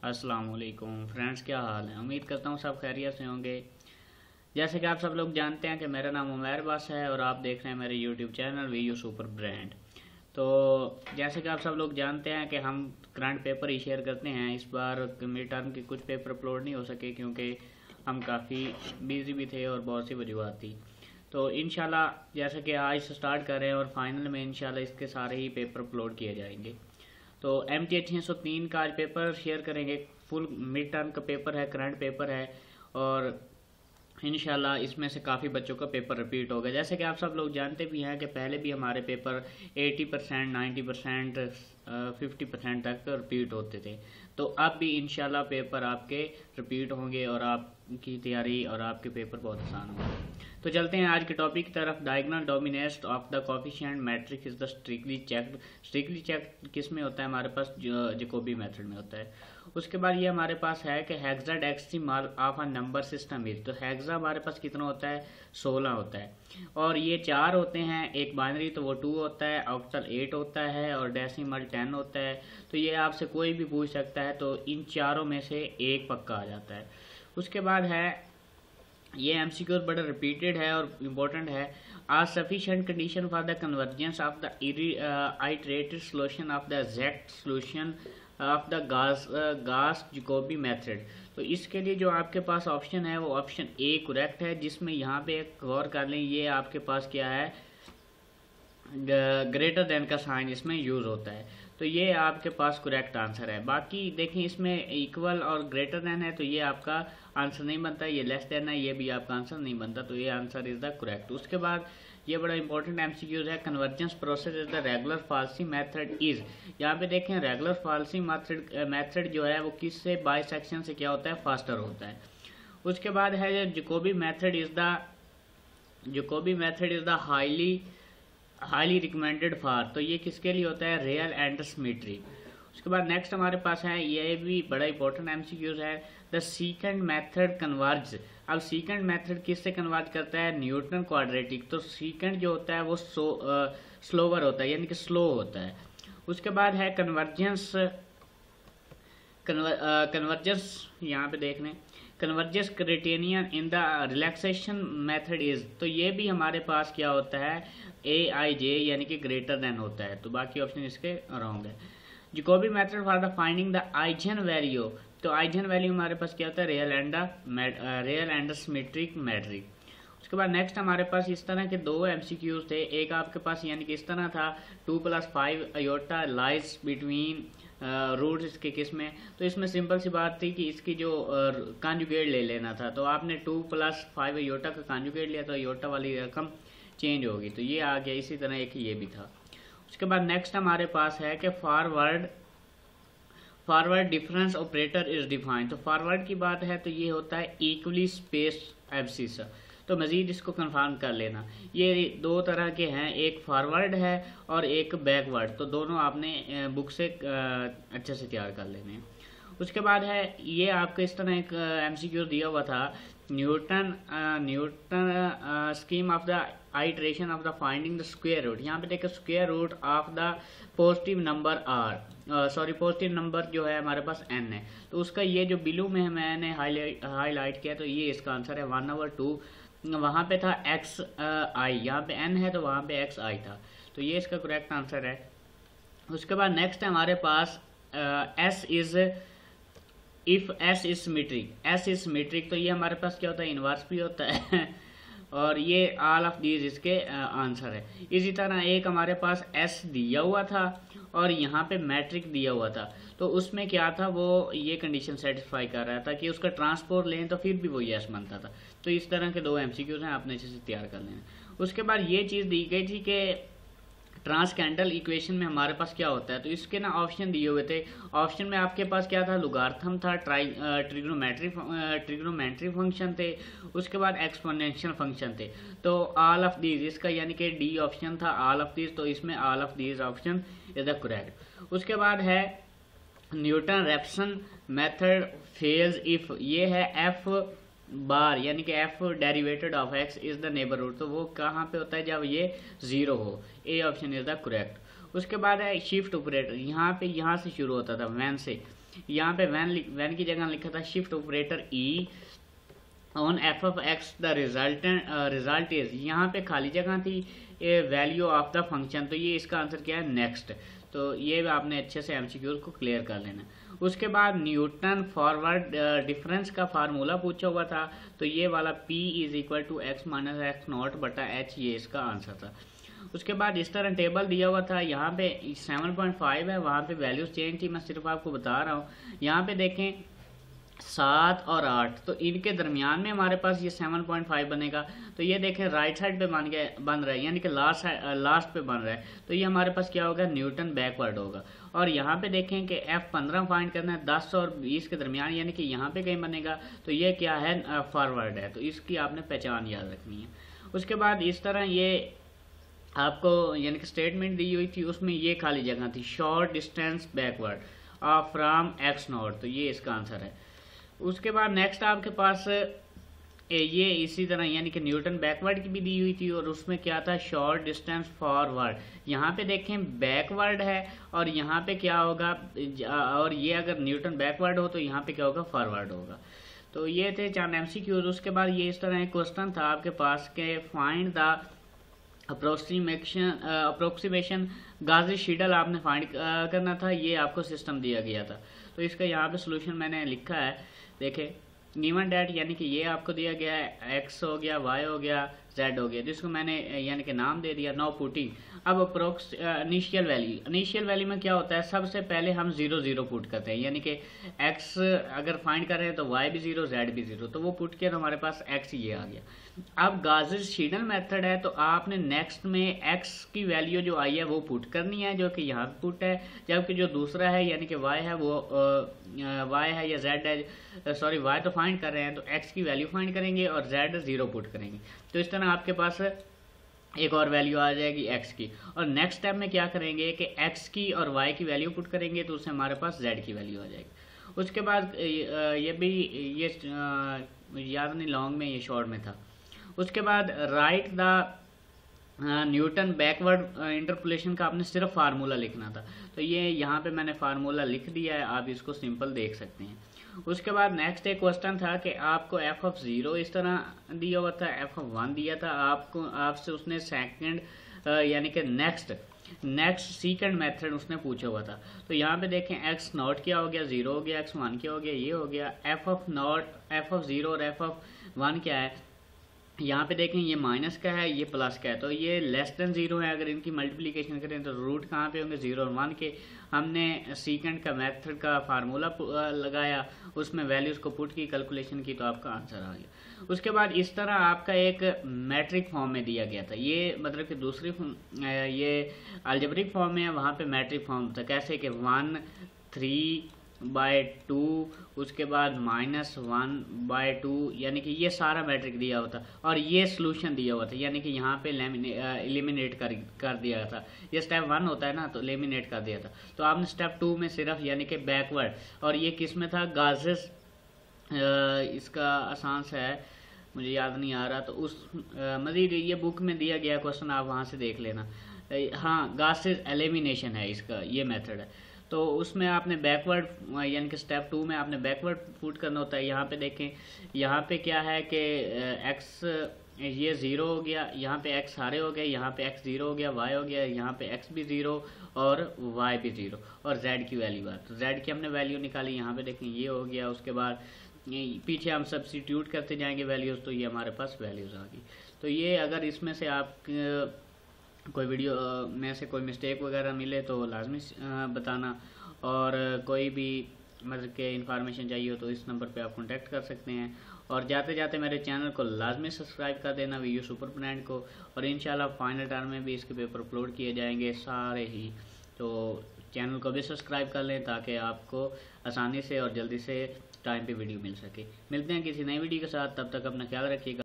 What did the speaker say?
अस्सलाम वालेकुम फ्रेंड्स, क्या हाल है। उम्मीद करता हूँ सब खैरियत से होंगे। जैसे कि आप सब लोग जानते हैं कि मेरा नाम उमैर बास है और आप देख रहे हैं मेरे YouTube channel Vu super brand. तो जैसे कि आप सब लोग जानते हैं कि हम करंट पेपर ही शेयर करते हैं। इस बार मिड टर्म के कुछ पेपर अपलोड नहीं हो सके क्योंकि हम काफ़ी बिजी भी थे और बहुत सी वजूहत थी। तो इंशाल्लाह जैसे कि आज से स्टार्ट कर रहे हैं और फाइनल में इंशाल्लाह इसके सारे ही पेपर अपलोड किए जाएंगे। तो MTA 603 का आज पेपर शेयर करेंगे। फुल मिड टर्म का पेपर है, करंट पेपर है और इंशाल्लाह इसमें से काफ़ी बच्चों का पेपर रिपीट होगा। जैसे कि आप सब लोग जानते भी हैं कि पहले भी हमारे पेपर 80%, 90%, 50% तक रिपीट होते थे। तो अब भी इंशाल्लाह पेपर आपके रिपीट होंगे और आपकी तैयारी और आपके पेपर बहुत आसान होंगे। तो चलते हैं आज के टॉपिक की तरफ। Diagonal dominance of the coefficient matrix is the strictly checked. Strictly checked किस में होता है? हमारे पास जैकोबी मेथड में होता है। उसके बाद ये हमारे पास है कि hexadecimal of a number system is. तो हेक्सा हमारे पास कितना होता है? 16 होता है और ये 4 होते हैं। एक बाइनरी तो वो 2 होता है, ऑक्टल 8 होता है और डेसिमल 10 होता है। तो ये आपसे कोई भी पूछ सकता है, तो इन चारों में से एक पक्का आ जाता है। उसके बाद है ये MCQ बड़ा रिपीटेड है और इम्पोर्टेंट है। Are sufficient condition for the convergence of the iterated solution of the exact solution of the Gauss Jacobi method. तो इसके लिए जो आपके पास ऑप्शन है वो ऑप्शन ए करेक्ट है, जिसमें यहाँ पे एक गौर कर लें, ये आपके पास क्या है, ग्रेटर देन का साइन इसमें यूज होता है। तो ये आपके पास करेक्ट आंसर है। बाकी देखें इसमें इक्वल और ग्रेटर देन है तो ये आपका आंसर नहीं बनता, ये लेस देन है, ये भी आपका आंसर नहीं बनता। तो ये आंसर इज द करेक्ट। उसके बाद ये बड़ा इंपॉर्टेंट MCQ है। Convergence process is the regular falsi method is. यहाँ पे देखें रेगुलर फाल्सी मेथड जो है वो किससे, बाइसेक्शन से क्या होता है, फास्टर होता है। उसके बाद है Jacobi method is the highly recommended for. तो ये किसके लिए होता है? Real and symmetry. उसके बाद नेक्स्ट हमारे पास है, ये भी बड़ा इंपॉर्टेंट MCQ है। The सीकेंड method converge. अब सीकेंड मेथड किससे कन्वर्ज करता है? Newton quadratic. तो सीकेंड जो होता है वो स्लोवर होता है, यानी कि स्लो होता है। उसके बाद है कन्वर्जेंस यहाँ पे देख लें, convergence criterion in the relaxation method is. तो ये भी हमारे पास क्या होता है? AIJ यानी कि ग्रेटर देन होता है। तो बाकी ऑप्शन इसके रॉन्ग है। Jacobi method for the finding the eigen value. तो आइजन वैल्यू हमारे पास क्या होता है? Real and symmetric matric. उसके बाद नेक्स्ट हमारे पास इस तरह के दो MCQs थे। एक आपके पास यानी कि इस तरह था 2 + 5 अयोटा लाइज बिटवीन रूट्स इसके किस में। तो इसमें सिंपल सी बात थी कि इसकी जो कॉन्जुगेट ले लेना था। तो आपने 2 + 5 अयोटा का कॉन्जुगेट लिया तो अयोटा वाली रकम चेंज होगी। तो ये आ गया। इसी तरह एक ये भी था। उसके बाद नेक्स्ट हमारे पास है कि forward difference operator is defined. तो फॉरवर्ड की बात है तो ये होता है इक्वली स्पेस्ड एब्सिस। तो मजीद इसको कंफर्म कर लेना। ये दो तरह के हैं, एक फॉरवर्ड है और एक बैकवर्ड। तो दोनों आपने बुक से अच्छे से तैयार कर लेने हैं। उसके बाद है ये आपको इस तरह एक MCQ दिया हुआ था, Newton scheme of the iteration of the finding the square root. यहाँ पे देखो square root of the positive number positive number जो है हमारे पास n है। तो उसका ये जो ब्लू में मैंने हाईलाइट किया, तो ये इसका आंसर है 1/2। वहाँ पे था xi, यहाँ पे n है तो वहाँ पे xi था। तो ये इसका करेक्ट आंसर है। उसके बाद नेक्स्ट है हमारे पास इफ S इज सिमेट्रिक। तो ये हमारे पास क्या होता है? इनवर्स भी होता है और ये ऑल ऑफ दीज इसके आंसर है। इसी तरह एक हमारे पास S दिया हुआ था और यहाँ पे मैट्रिक दिया हुआ था। तो उसमें क्या था, वो ये कंडीशन सेटिस्फाई कर रहा था कि उसका ट्रांसपोज लें तो फिर भी वो यस बनता था। तो इस तरह के दो MCQs हैं, आपने अच्छे से तैयार कर लेना। उसके बाद ये चीज़ दी गई थी कि ट्रांसकेंडल इक्वेशन में हमारे पास क्या होता है। तो इसके ना ऑप्शन दिए हुए थे। ऑप्शन में आपके पास क्या था? लॉगरिथम था, ट्रिग्नोमेट्री फंक्शन थे, उसके बाद एक्सपोनेंशियल फंक्शन थे। तो ऑल ऑफ दीज इसका यानी कि D ऑप्शन था, ऑल ऑफ दीज। तो इसमें all of these option is the correct. उसके बाद है न्यूटन रेफसन मेथड फेल्स इफ। ये है F बार यानी कि F derivated of X is the neighbourhood. तो वो कहाँ पे होता है? जब ये 0 हो। A option is the correct. उसके बाद है शिफ्ट ऑपरेटर। यहाँ पे यहाँ से शुरू होता था वैन से। यहाँ पे वैन की जगह लिखा था shift operator E on F of x the result is, यहाँ पे खाली जगह थी वैल्यू ऑफ द फंक्शन, तो ये इसका आंसर क्या है नेक्स्ट। तो ये आपने अच्छे से एमसीक्यूज को क्लियर कर लेना। उसके बाद न्यूटन फॉरवर्ड डिफरेंस का फार्मूला पूछा हुआ था, तो ये वाला P is equal to x minus x not बटा एच, ये इसका आंसर था। उसके बाद इस तरह टेबल दिया हुआ था, यहाँ पे 7.5 है, वहाँ पे वैल्यूज चेंज थी, मैं सिर्फ आपको बता रहा हूँ। यहाँ पे देखें 7 और 8, तो इनके दरमियान में हमारे पास ये 7.5 बनेगा। तो ये देखें राइट साइड पे बन रहा है, यानी कि लास्ट पे बन रहा है, तो ये हमारे पास क्या होगा, न्यूटन बैकवर्ड होगा। और यहाँ पे देखें कि F15 फाइंड करना है 10 और 20 के दरमियान, यानी कि यहाँ पे कहीं बनेगा, तो ये क्या है, फॉरवर्ड है, तो इसकी आपने पहचान याद रखनी है। उसके बाद इस तरह ये आपको यानी कि स्टेटमेंट दी हुई थी, उसमें ये खाली जगह थी short distance backward from x not, तो ये इसका आंसर है। उसके बाद नेक्स्ट आपके पास ये इसी तरह यानी कि न्यूटन बैकवर्ड की भी दी हुई थी, और उसमें क्या था शॉर्ट डिस्टेंस फॉरवर्ड। यहाँ पे देखें बैकवर्ड है और यहाँ पे क्या होगा, और ये अगर न्यूटन बैकवर्ड हो तो यहाँ पे क्या होगा, फॉरवर्ड होगा। तो ये थे चंद एमसीक्यूज। उसके बाद ये इस तरह एक क्वेश्चन था आपके पास के फाइंड द अप्रोक्सीमेशन गाजी शीडल आपने फाइंड करना था, ये आपको सिस्टम दिया गया था। तो इसका यहाँ पे सोल्यूशन मैंने लिखा है, देखे गिवन डेट यानी कि ये आपको दिया गया है, एक्स हो गया, वाई हो गया, जेड हो गया, जिसको मैंने यानी कि नाम दे दिया नाउ पुटिंग। अब अप्रोक्स इनिशियल वैल्यू में क्या होता है, सबसे पहले हम 0 0 पुट करते हैं, यानी कि एक्स अगर फाइंड कर रहे हैं तो वाई भी 0 जेड भी 0, तो वो पुट किया तो हमारे पास एक्स ये आ गया। अब गाजी शीडल मेथड है, तो आपने नेक्स्ट में एक्स की वैल्यू जो आई है वो पुट करनी है, जो कि यहाँ पुट है, जबकि जो दूसरा है यानी कि वाई है वो वाई है या जेड है, सॉरी वाई तो फाइंड कर रहे हैं, तो एक्स की वैल्यू फाइंड करेंगे और जेड 0 पुट करेंगे। तो इस तरह आपके पास एक और वैल्यू आ जाएगी एक्स की, और नेक्स्ट स्टेप में क्या करेंगे कि एक्स की और वाई की वैल्यू पुट करेंगे, तो उससे हमारे पास जेड की वैल्यू आ जाएगी। उसके बाद ये भी ये याद नहीं लॉन्ग में, ये शॉर्ट में था। उसके बाद right the Newton backward interpolation का आपने सिर्फ फार्मूला लिखना था, तो ये यहाँ पे मैंने फार्मूला लिख दिया है, आप इसको सिंपल देख सकते हैं। उसके बाद नेक्स्ट एक क्वेश्चन था कि आपको एफ ऑफ 0 इस तरह दिया हुआ था, एफ ऑफ 1 दिया था आपसे उसने सेकंड यानी कि नेक्स्ट सीकेंड मेथड उसने पूछा हुआ था। तो यहाँ पे देखें एक्स नॉट क्या हो गया, 0 हो गया, एक्स 1 क्या हो गया, ये हो गया। एफ ऑफ 0 और एफ ऑफ 1 क्या है, यहाँ पे देखें ये माइनस का है, ये प्लस का है, तो ये लेस देन 0 है। अगर इनकी मल्टीप्लिकेशन करें तो रूट कहाँ पे होंगे, 0 और 1 के। हमने सीकेंड का मेथड का फार्मूला लगाया, उसमें वैल्यूज को पुट की, कैलकुलेशन की, तो आपका आंसर आ गया। उसके बाद इस तरह आपका एक मैट्रिक फॉर्म में दिया गया था, ये मतलब कि दूसरी ये अलजेब्रिक फॉर्म में है, वहाँ पे मैट्रिक फॉर्म था, कैसे कि 1 3/2, उसके बाद -1/2, यानी कि ये सारा मैट्रिक दिया हुआ था, और ये सोल्यूशन दिया हुआ था, यानी कि यहाँ पे एलिमिनेट कर दिया था। ये स्टेप 1 होता है ना, तो एलिमिनेट कर दिया था। तो आपने स्टेप 2 में सिर्फ यानी कि बैकवर्ड, और ये किस में था, गाजेस, इसका आसान सा है, मुझे याद नहीं आ रहा, तो उस मजीद ये बुक में दिया गया क्वेश्चन, आप वहाँ से देख लेना। हाँ, गासेस एलिमिनेशन है इसका, ये मेथड है। तो उसमें आपने बैकवर्ड यानी कि स्टेप 2 में आपने बैकवर्ड पुट करना होता है। यहाँ पे देखें, यहाँ पे क्या है कि एक्स ये 0 हो गया, यहाँ पे एक्स सारे हो गए, यहाँ पे एक्स 0 हो गया, वाई हो गया, यहाँ पे एक्स भी 0 और वाई भी 0, और जेड की वैल्यू है, तो जेड की हमने वैल्यू निकाली, यहाँ पे देखें ये हो गया। उसके बाद पीछे हम सब्स्टिट्यूट करते जाएंगे वैल्यूज़, तो ये हमारे पास वैल्यूज़ आ गई। तो ये अगर इसमें से आप कोई वीडियो में से कोई मिस्टेक वगैरह मिले तो लाजमी बताना, और कोई भी मतलब के इंफॉर्मेशन चाहिए हो तो इस नंबर पे आप कांटेक्ट कर सकते हैं। और जाते जाते मेरे चैनल को लाजमी सब्सक्राइब कर देना, वीयू सुपर ब्रांड को, और इंशाल्लाह फाइनल टर्म में भी इसके पेपर अपलोड किए जाएंगे सारे ही, तो चैनल को भी सब्सक्राइब कर लें ताकि आपको आसानी से और जल्दी से टाइम पे वीडियो मिल सके। मिलते हैं किसी नई वीडियो के साथ, तब तक अपना ख्याल रखिएगा।